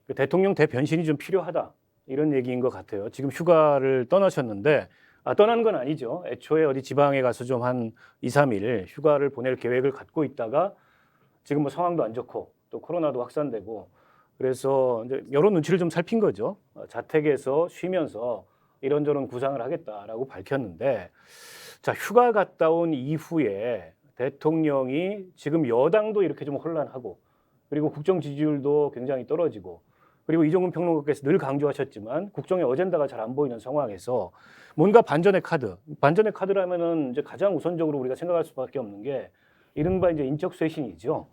그 대통령 대변신이 좀 필요하다 이런 얘기인 것 같아요. 지금 휴가를 떠나셨는데 떠난 건 아니죠. 애초에 어디 지방에 가서 좀 한 2, 3일 휴가를 보낼 계획을 갖고 있다가 지금 뭐 상황도 안 좋고 또 코로나도 확산되고 그래서 이제 여러 눈치를 좀 살핀 거죠. 자택에서 쉬면서 이런저런 구상을 하겠다라고 밝혔는데 자, 휴가 갔다 온 이후에 대통령이 지금 여당도 이렇게 좀 혼란하고 그리고 국정 지지율도 굉장히 떨어지고 그리고 이종훈 평론가께서 늘 강조하셨지만 국정의 어젠다가 잘 안 보이는 상황에서 뭔가 반전의 카드, 반전의 카드라면은 이제 가장 우선적으로 우리가 생각할 수밖에 없는 게 이른바 이제 인적 쇄신이죠.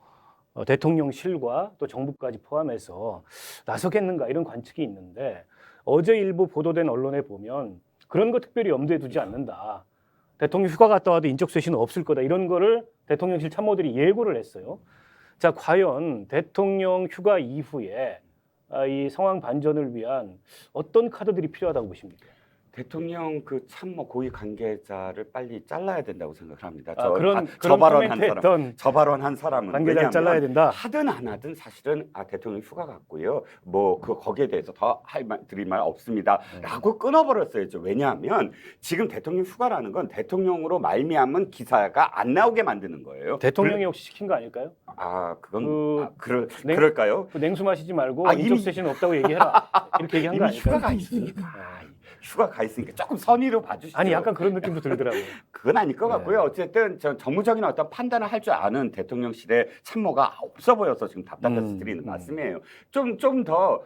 대통령실과 또 정부까지 포함해서 나서겠는가 이런 관측이 있는데 어제 일부 보도된 언론에 보면 그런 거 특별히 염두에 두지 않는다. 대통령 휴가 갔다 와도 인적 쇄신은 없을 거다. 이런 거를 대통령실 참모들이 예고를 했어요. 자, 과연 대통령 휴가 이후에 이 상황 반전을 위한 어떤 카드들이 필요하다고 보십니까? 대통령 그 참모 고위 관계자를 빨리 잘라야 된다고 생각을 합니다. 그런 발언한 코멘트 했던 저 발언한 사람은 관계자를 잘라야 된다. 하든 안 하든 사실은 대통령 휴가 갔고요. 뭐 거기에 대해서 더 드릴 말 없습니다라고 끊어버렸어야죠. 왜냐하면 지금 대통령 휴가라는 건 대통령으로 말미암은 기사가 안 나오게 만드는 거예요. 대통령이 혹시 시킨 거 아닐까요? 그건 그럴까요? 냉수 마시지 말고 인적 이미 쇄신 없다고 얘기해라. 이렇게 얘기한 거 이미 아닐까요? 휴가가 있으니까. 휴가 가 있으니까 조금 선의로 봐주시죠. 아니 약간 그런 느낌도 들더라고요. 그건 아닐 것 같고요. 어쨌든 정무적인 어떤 판단을 할 줄 아는 대통령실의 참모가 없어 보여서 지금 답답해서 드리는 말씀이에요. 좀 더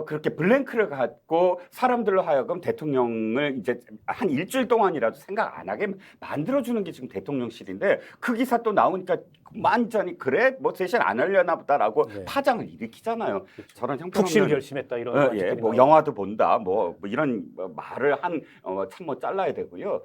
그렇게 블랭크를 갖고 사람들로 하여금 대통령을 이제 한 일주일 동안이라도 생각 안 하게 만들어주는 게 지금 대통령실인데 그 기사 또 나오니까 완전히 그래 뭐 세션 안 하려나 보다라고 파장을 일으키잖아요. 그렇죠. 저런 형편 푹신을 결심했다 이런 뭐 영화도 본다 뭐 이런 말을 한 참모 잘라야 되고요.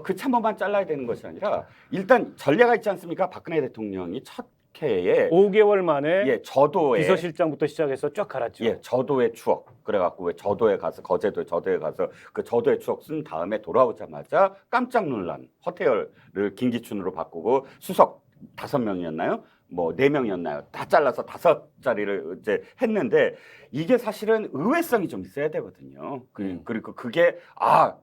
그 참모만 잘라야 되는 것이 아니라 일단 전례가 있지 않습니까? 박근혜 대통령이 첫 해에 5개월 만에 저도의 비서실장부터 시작해서 쫙 갈았죠. 저도의 추억 그래갖고 왜 저도에 가서 거제도 저도에 가서 그 저도의 추억 쓴 다음에 돌아오자마자 깜짝 놀란 허태열을 김기춘으로 바꾸고 수석 5명이었나요? 뭐 4명이었나요? 다 잘라서 5자리를 이제 했는데 이게 사실은 의외성이 좀 있어야 되거든요. 그리고 그게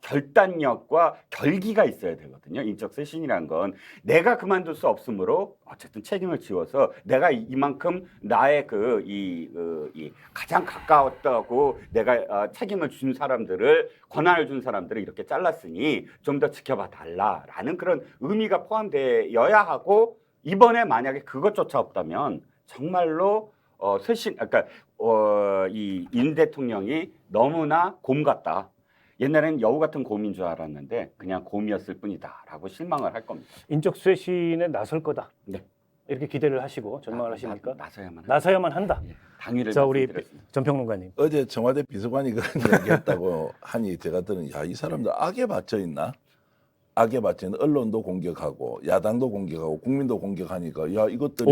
결단력과 결기가 있어야 되거든요. 인적 쇄신이란 건 내가 그만둘 수 없으므로 어쨌든 책임을 지워서 내가 이만큼 나의 이 가장 가까웠다고 내가 책임을 준 사람들을 권한을 준 사람들을 이렇게 잘랐으니 좀 더 지켜봐 달라라는 그런 의미가 포함되어야 하고 이번에 만약에 그것조차 없다면 정말로 쇄신, 이 윤 대통령이 너무나 곰 같다. 옛날에는 여우 같은 곰인 줄 알았는데 그냥 곰이었을 뿐이다라고 실망을 할 겁니다. 인적 쇄신에 나설 거다. 네. 이렇게 기대를 하시고 전망을 하십니까? 나서야만 한다. 당위를 자, 우리 전 평론가님. 어제 청와대 비서관이 그런 얘기했다고 하니 제가 들은 이 사람들 악에 받쳐 있나? 악에 받쳐 있는 언론도 공격하고 야당도 공격하고 국민도 공격하니까 이것들이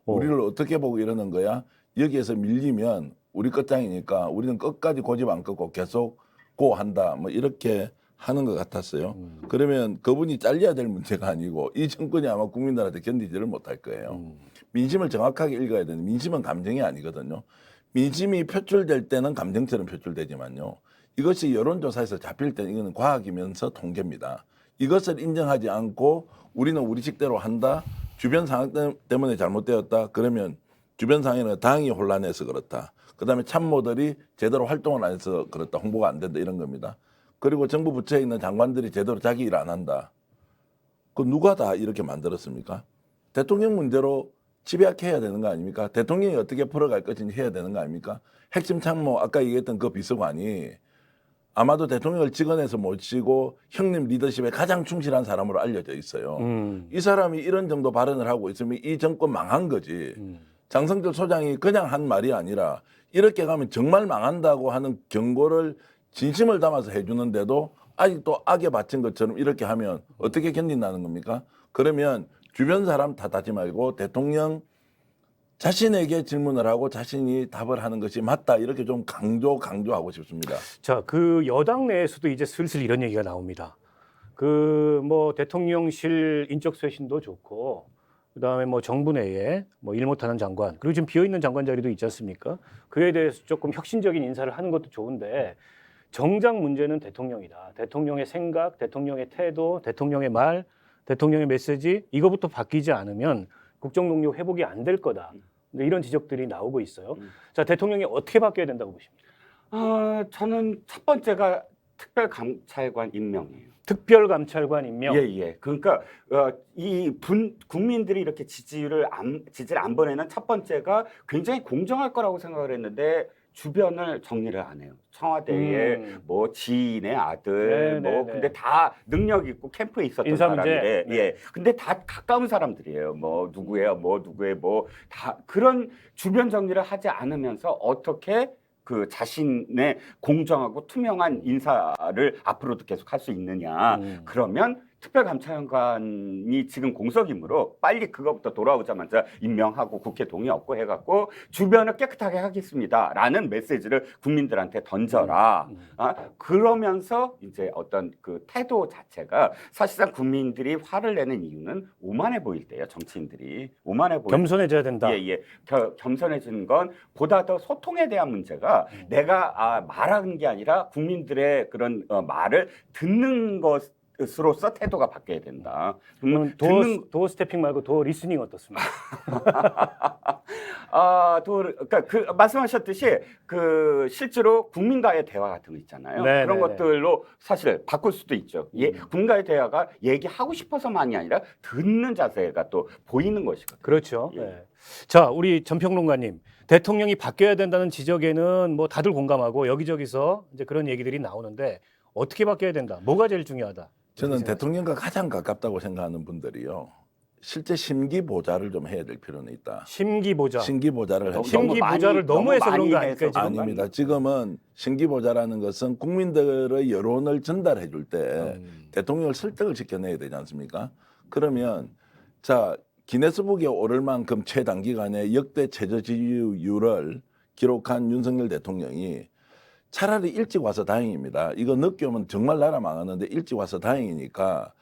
우리를 어떻게 보고 이러는 거야? 여기에서 밀리면 우리 끝장이니까 우리는 끝까지 고집 안 꺾고 계속 고한다. 뭐 이렇게 하는 것 같았어요. 그러면 그분이 잘려야 될 문제가 아니고 이 정권이 아마 국민들한테 견디지를 못할 거예요. 민심을 정확하게 읽어야 되는 민심은 감정이 아니거든요. 민심이 표출될 때는 감정처럼 표출되지만요. 이것이 여론조사에서 잡힐 때는 이거는 과학이면서 통계입니다. 이것을 인정하지 않고 우리는 우리식대로 한다. 주변 상황 때문에 잘못되었다. 그러면 주변 상황에는 당이 혼란해서 그렇다. 그다음에 참모들이 제대로 활동을 안 해서 그렇다. 홍보가 안 된다. 이런 겁니다. 그리고 정부 부처에 있는 장관들이 제대로 자기 일 안 한다. 그 누가 다 이렇게 만들었습니까? 대통령 문제로 집약해야 되는 거 아닙니까? 대통령이 어떻게 풀어갈 것인지 해야 되는 거 아닙니까? 핵심 참모 아까 얘기했던 그 비서관이 아마도 대통령을 직원에서 모시고 형님 리더십에 가장 충실한 사람으로 알려져 있어요. 이 사람이 이런 정도 발언을 하고 있으면 이 정권 망한 거지. 장성철 소장이 그냥 한 말이 아니라 이렇게 가면 정말 망한다고 하는 경고를 진심을 담아서 해주는데도 아직도 악에 바친 것처럼 이렇게 하면 어떻게 견딘다는 겁니까? 그러면 주변 사람 탓하지 말고 대통령 자신에게 질문을 하고 자신이 답을 하는 것이 맞다. 이렇게 좀 강조하고 싶습니다. 자, 그 여당 내에서도 이제 슬슬 이런 얘기가 나옵니다. 그 뭐 대통령실 인적 쇄신도 좋고 그다음에 뭐 정부 내에 뭐 일 못하는 장관, 그리고 지금 비어 있는 장관 자리도 있지 않습니까? 그에 대해서 조금 혁신적인 인사를 하는 것도 좋은데 정작 문제는 대통령이다. 대통령의 생각, 대통령의 태도, 대통령의 말, 대통령의 메시지 이거부터 바뀌지 않으면 국정 동력 회복이 안 될 거다. 이런 지적들이 나오고 있어요. 자, 대통령이 어떻게 바뀌어야 된다고 보십니까? 저는 첫 번째가 특별감찰관 임명이에요. 특별감찰관 임명. 예. 그러니까 국민들이 이렇게 지지를 안 보내는 첫 번째가 굉장히 공정할 거라고 생각을 했는데 주변을 정리를 안 해요. 청와대에 뭐 지인의 아들, 뭐 근데 다 능력 있고 캠프에 있었던 인사 문제. 사람들에 네. 예. 근데 다 가까운 사람들이에요. 뭐 누구예요, 뭐 누구의 뭐 다 그런 주변 정리를 하지 않으면서 어떻게 그 자신의 공정하고 투명한 인사를 앞으로도 계속 할 수 있느냐. 그러면 특별감찰관이 지금 공석이므로 빨리 그거부터 돌아오자마자 임명하고 국회 동의 얻고 해갖고 주변을 깨끗하게 하겠습니다라는 메시지를 국민들한테 던져라. 그러면서 이제 어떤 그 태도 자체가 사실상 국민들이 화를 내는 이유는 오만해 보일 때예요. 정치인들이 오만해 보일 겸손해져야 된다. 예. 겸손해지는 건 보다 더 소통에 대한 문제가 내가 말하는 게 아니라 국민들의 그런 말을 듣는 것으로서 태도가 바뀌어야 된다. 그러면 도어 스태핑 말고 도어 리스닝 어떻습니까? 그러니까 그 말씀하셨듯이 그 실제로 국민과의 대화 같은 거 있잖아요. 네, 그런 네, 것들로 사실 바꿀 수도 있죠. 국민과의 대화가 얘기하고 싶어서만이 아니라 듣는 자세가 또 보이는 것이거든요. 그렇죠. 예. 네. 자, 우리 전평론가님, 대통령이 바뀌어야 된다는 지적에는 뭐 다들 공감하고 여기저기서 이제 그런 얘기들이 나오는데 어떻게 바뀌어야 된다? 뭐가 제일 중요하다? 저는 대통령과 가장 가깝다고 생각하는 분들이요. 실제 심기 보좌를 좀 해야 될 필요는 있다. 심기 보좌. 심기 보좌를 할 심기 보좌를 너무 해서 그런 거 아닐까요? 지금? 아닙니다. 지금은 심기 보좌라는 것은 국민들의 여론을 전달해 줄 때 대통령을 설득을 시켜내야 되지 않습니까? 그러면 자 기네스북에 오를 만큼 최단기간에 역대 최저 지지율을 기록한 윤석열 대통령이 차라리 일찍 와서 다행입니다. 이거 늦게 오면 정말 나라 망하는데 일찍 와서 다행이니까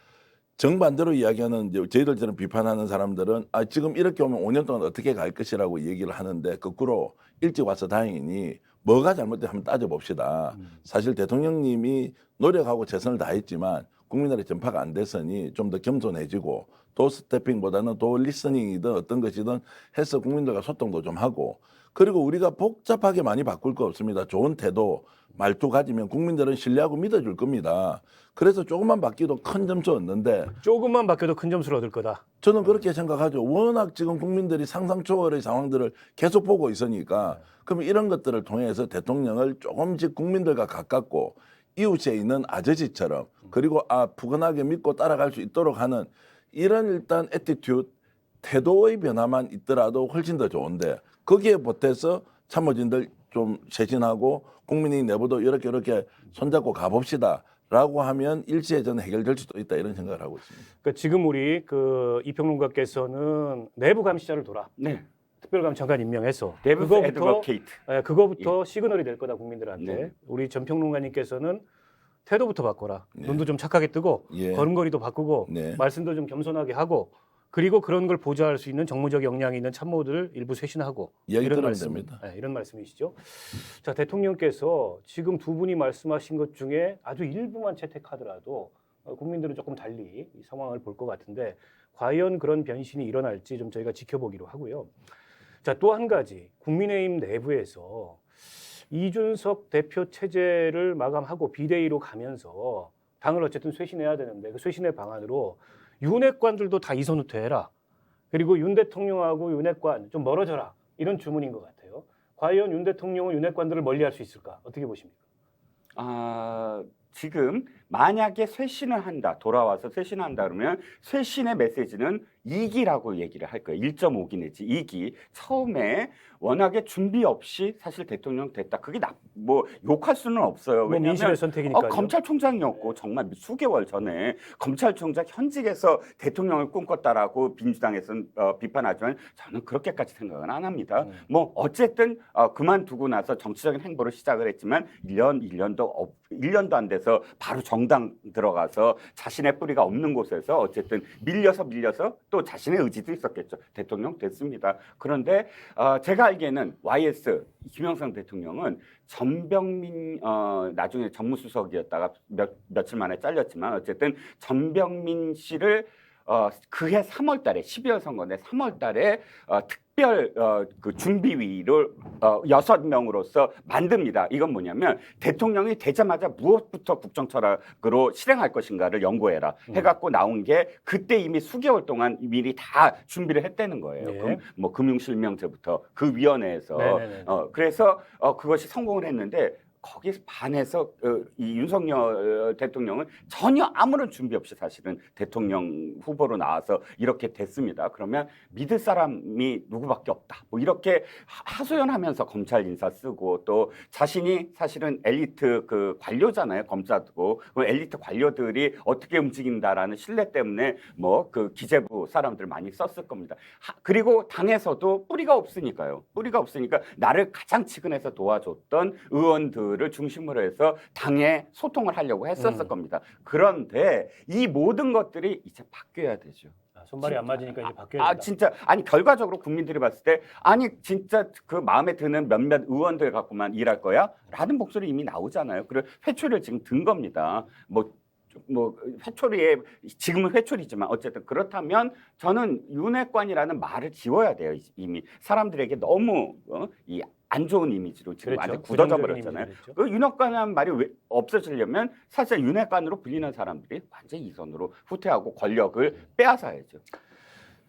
정반대로 이야기하는 저희들처럼 비판하는 사람들은 지금 이렇게 오면 5년 동안 어떻게 갈 것이라고 얘기를 하는데 거꾸로 일찍 와서 다행이니 뭐가 잘못돼 한번 따져봅시다. 사실 대통령님이 노력하고 최선을 다했지만 국민들의 전파가 안 됐으니 좀 더 겸손해지고 도스태핑보다는 도 리스닝이든 어떤 것이든 해서 국민들과 소통도 좀 하고 그리고 우리가 복잡하게 많이 바꿀 거 없습니다. 좋은 태도, 말투 가지면 국민들은 신뢰하고 믿어줄 겁니다. 그래서 조금만 바뀌어도 큰 점수 얻는데 조금만 바뀌어도 큰 점수를 얻을 거다. 저는 그렇게 생각하죠. 워낙 지금 국민들이 상상 초월의 상황들을 계속 보고 있으니까 그럼 이런 것들을 통해서 대통령을 조금씩 국민들과 가깝고 이웃에 있는 아저씨처럼 그리고 푸근하게 믿고 따라갈 수 있도록 하는 이런 일단 애티튜드, 태도의 변화만 있더라도 훨씬 더 좋은데 거기에 보태서 참모진들 좀 쇄신하고 국민의 내부도 이렇게 손잡고 가봅시다라고 하면 일시에 저는 해결될 수도 있다 이런 생각을 하고 있습니다. 그러니까 지금 우리 그 이평론가께서는 내부 감시자를 둬라. 네. 특별감찰관 임명해서 데브스 애드버케이트. 그거부터 시그널이 될 거다 국민들한테. 네. 우리 전평론가님께서는 태도부터 바꿔라. 네. 눈도 좀 착하게 뜨고 예. 걸음걸이도 바꾸고 네. 말씀도 좀 겸손하게 하고 그리고 그런 걸 보좌할 수 있는 정무적 역량이 있는 참모들을 일부 쇄신하고 이야기 이런 들으면 말씀, 됩니다. 네, 이런 말씀이시죠. 자, 대통령께서 지금 두 분이 말씀하신 것 중에 아주 일부만 채택하더라도 국민들은 조금 달리 이 상황을 볼 것 같은데 과연 그런 변신이 일어날지 좀 저희가 지켜보기로 하고요. 자, 또 한 가지 국민의힘 내부에서 이준석 대표 체제를 마감하고 비대위로 가면서 당을 어쨌든 쇄신해야 되는데 그 쇄신의 방안으로 윤핵관들도 다 이선 후퇴해라. 그리고 윤 대통령하고 윤핵관 좀 멀어져라. 이런 주문인 것 같아요. 과연 윤 대통령은 윤핵관들을 멀리할 수 있을까? 어떻게 보십니까? 지금 만약에 쇄신을 한다, 돌아와서 쇄신을 한다 그러면 쇄신의 메시지는 2기라고 얘기를 할 거예요. 1.5기 내지 2기. 처음에 워낙에 준비 없이 사실 대통령 됐다. 그게 뭐 욕할 수는 없어요. 뭐 민심의 선택이니까요. 검찰총장이었고 정말 수개월 전에 검찰총장 현직에서 대통령을 꿈꿨다라고 민주당에서는 비판하지만 저는 그렇게까지 생각은 안 합니다. 뭐 어쨌든 그만두고 나서 정치적인 행보를 시작을 했지만 1년도 안 돼서 바로 정당 들어가서 자신의 뿌리가 없는 곳에서 어쨌든 밀려서 또 자신의 의지도 있었겠죠. 대통령 됐습니다. 그런데 제가 알기에는 YS 김영삼 대통령은 전병민 나중에 정무수석이었다가 며칠 만에 잘렸지만 어쨌든 전병민 씨를 그해 3월달에 12월 선거인데 3월달에 특별 그 준비위를 6명으로서 만듭니다. 이건 뭐냐면 대통령이 되자마자 무엇부터 국정철학으로 실행할 것인가를 연구해라 해갖고 나온 게 그때 이미 수개월 동안 미리 다 준비를 했다는 거예요. 네. 그럼 뭐 금융실명제부터 그 위원회에서 네네네. 그래서 그것이 성공을 했는데. 거기에 반해서 이 윤석열 대통령은 전혀 아무런 준비 없이 사실은 대통령 후보로 나와서 이렇게 됐습니다. 그러면 믿을 사람이 누구밖에 없다. 뭐 이렇게 하소연하면서 검찰 인사 쓰고 또 자신이 사실은 엘리트 그 관료잖아요. 검사고 그 엘리트 관료들이 어떻게 움직인다라는 신뢰 때문에 뭐 그 기재부 사람들 많이 썼을 겁니다. 그리고 당에서도 뿌리가 없으니까요. 뿌리가 없으니까 나를 가장 측은해서 도와줬던 의원들 를 중심으로 해서 당에 소통을 하려고 했었을 겁니다. 그런데 이 모든 것들이 이제 바뀌어야 되죠. 손발이 안 맞으니까 이제 바뀌어야 된다. 진짜 아니 결과적으로 국민들이 봤을 때 아니 진짜 그 마음에 드는 몇몇 의원들 갖고만 일할 거야? 라는 목소리 이미 나오잖아요. 그리고 회초리를 지금 든 겁니다. 뭐 회초리에 지금은 회초리지만 어쨌든 그렇다면 저는 윤핵관이라는 말을 지워야 돼요. 이미 사람들에게 너무 이 안 좋은 이미지로 지금 그렇죠. 완전 굳어져 부정적인 버렸잖아요. 이미지를 그 윤핵관이라는 말이 왜 없어지려면 사실 윤핵관으로 불리는 사람들이 완전 이선으로 후퇴하고 권력을 빼앗아야죠.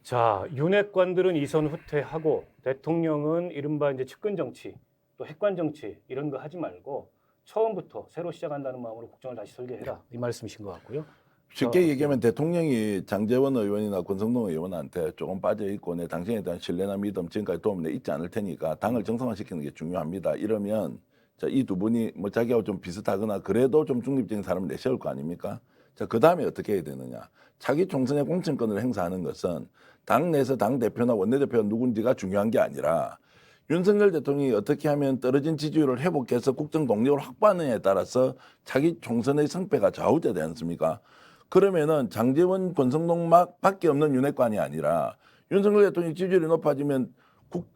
자, 윤핵관들은 이선 후퇴하고 대통령은 이른바 이제 측근 정치, 또 핵관 정치 이런 거 하지 말고 처음부터 새로 시작한다는 마음으로 국정을 다시 설계해라. 이 말씀이신 것 같고요. 쉽게 얘기하면 대통령이 장제원 의원이나 권성동 의원한테 조금 빠져있고 내 당신에 대한 신뢰나 믿음 지금까지 도움이 있지 않을 테니까 당을 정상화시키는 게 중요합니다. 이러면 자, 이 두 분이 뭐 자기하고 좀 비슷하거나 그래도 좀 중립적인 사람을 내세울 거 아닙니까? 자, 그 다음에 어떻게 해야 되느냐. 차기 총선의 공천권을 행사하는 것은 당 내에서 당 대표나 원내대표가 누군지가 중요한 게 아니라 윤석열 대통령이 어떻게 하면 떨어진 지지율을 회복해서 국정 동력을 확보하느냐에 따라서 차기 총선의 성패가 좌우되지 않습니까? 그러면은 장제원, 권성동 밖에 없는 윤핵관이 아니라 윤석열 대통령 지지율이 높아지면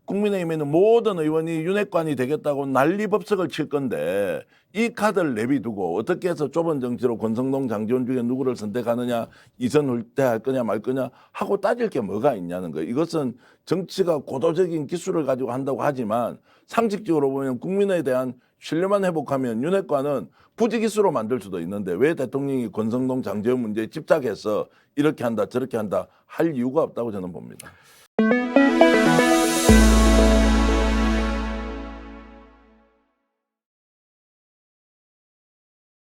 국민의힘에는 모든 의원이 윤핵관이 되겠다고 난리법석을 칠 건데 이 카드를 내비두고 어떻게 해서 좁은 정치로 권성동, 장제원 중에 누구를 선택하느냐, 이선 후퇴할 거냐 말 거냐 하고 따질 게 뭐가 있냐는 거예요. 이것은 정치가 고도적인 기술을 가지고 한다고 하지만 상식적으로 보면 국민에 대한 신뢰만 회복하면 윤핵관은 부지기수로 만들 수도 있는데 왜 대통령이 권성동, 장제원 문제에 집착해서 이렇게 한다 저렇게 한다 할 이유가 없다고 저는 봅니다.